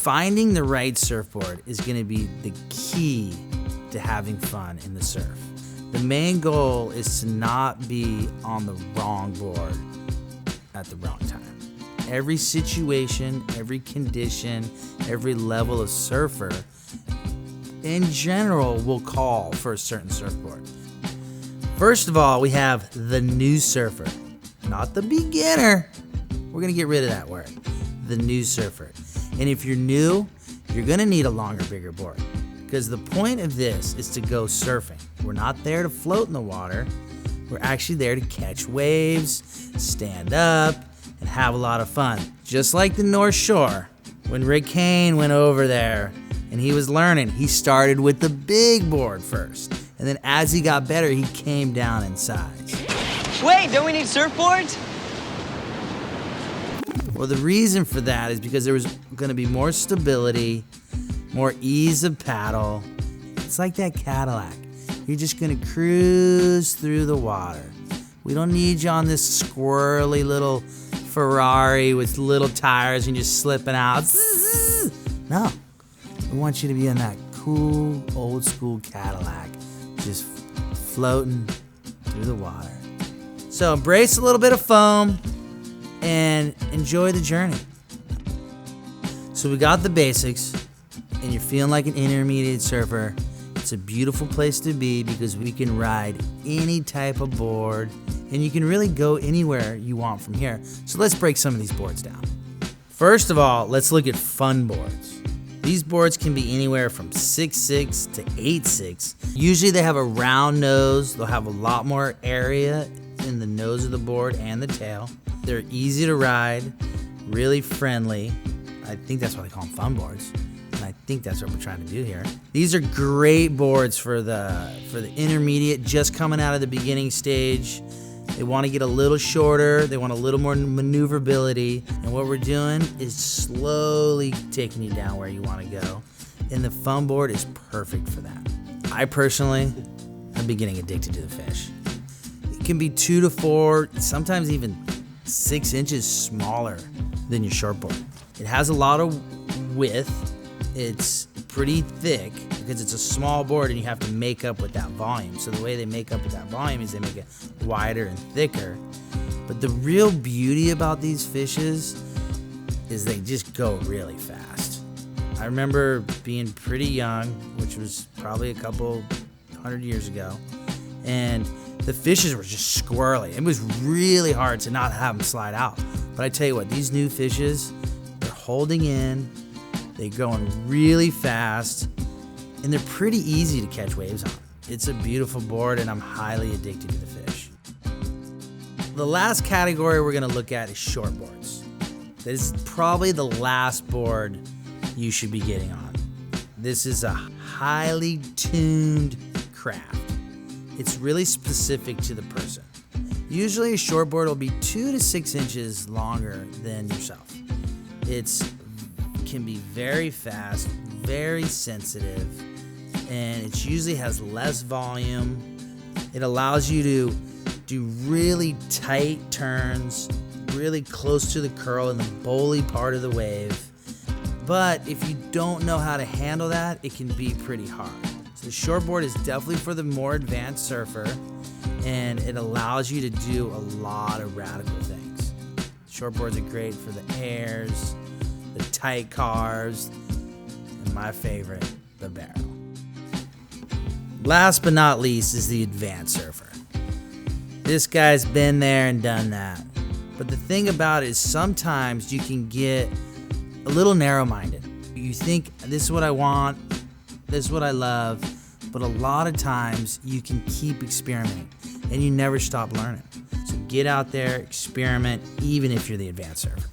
Finding the right surfboard is going to be the key to having fun in the surf. The main goal is to not be on the wrong board at the wrong time. Every situation, every condition, every level of surfer, in general, will call for a certain surfboard. First of all, we have the new surfer, not the beginner. We're gonna get rid of that word, the new surfer. And if you're new, you're gonna need a longer, bigger board, because the point of this is to go surfing. We're not there to float in the water. We're actually there to catch waves, stand up, and have a lot of fun. Just like the North Shore, when Rick Kane went over there and he was learning, he started with the big board first. And then as he got better, he came down in size. Wait, don't we need surfboards? Well, the reason for that is because there was gonna be more stability, more ease of paddle. It's like that Cadillac. You're just gonna cruise through the water. We don't need you on this squirrely little Ferrari with little tires and just slipping out. No, we want you to be in that cool, old school Cadillac, just floating through the water. So embrace a little bit of foam and enjoy the journey. So we got the basics, and you're feeling like an intermediate surfer. It's a beautiful place to be because we can ride any type of board, and you can really go anywhere you want from here. So let's break some of these boards down. First of all, let's look at fun boards. These boards can be anywhere from 6'6" to 8'6". Usually they have a round nose. They'll have a lot more area in the nose of the board and the tail. They're easy to ride, really friendly. I think that's why they call them fun boards. And I think that's what we're trying to do here. These are great boards for the intermediate, just coming out of the beginning stage. They want to get a little shorter. They want a little more maneuverability. And what we're doing is slowly taking you down where you want to go. And the fun board is perfect for that. I personally am getting addicted to the fish. It can be 2 to 4, sometimes even 6 inches smaller than your shortboard. It has a lot of width. It's pretty thick because it's a small board and you have to make up with that volume. So the way they make up with that volume is they make it wider and thicker. But the real beauty about these fishes is they just go really fast. I remember being pretty young, which was probably a couple 100 years ago, and the fishes were just squirrely. It was really hard to not have them slide out. But I tell you what, these new fishes, they're holding in, they're going really fast, and they're pretty easy to catch waves on. It's a beautiful board, and I'm highly addicted to the fish. The last category we're gonna look at is shortboards. This is probably the last board you should be getting on. This is a highly tuned craft. It's really specific to the person. Usually a shortboard will be 2 to 6 inches longer than yourself. It can be very fast, very sensitive, and it usually has less volume. It allows you to do really tight turns, really close to the curl in the bowly part of the wave. But if you don't know how to handle that, it can be pretty hard. So the shortboard is definitely for the more advanced surfer, and it allows you to do a lot of radical things. Shortboards are great for the airs, the tight carves, and my favorite, the barrel. Last but not least is the advanced surfer. This guy's been there and done that. But the thing about it is sometimes you can get a little narrow-minded. You think, this is what I want, this is what I love, but a lot of times you can keep experimenting and you never stop learning. So get out there, experiment, even if you're the advanced surfer.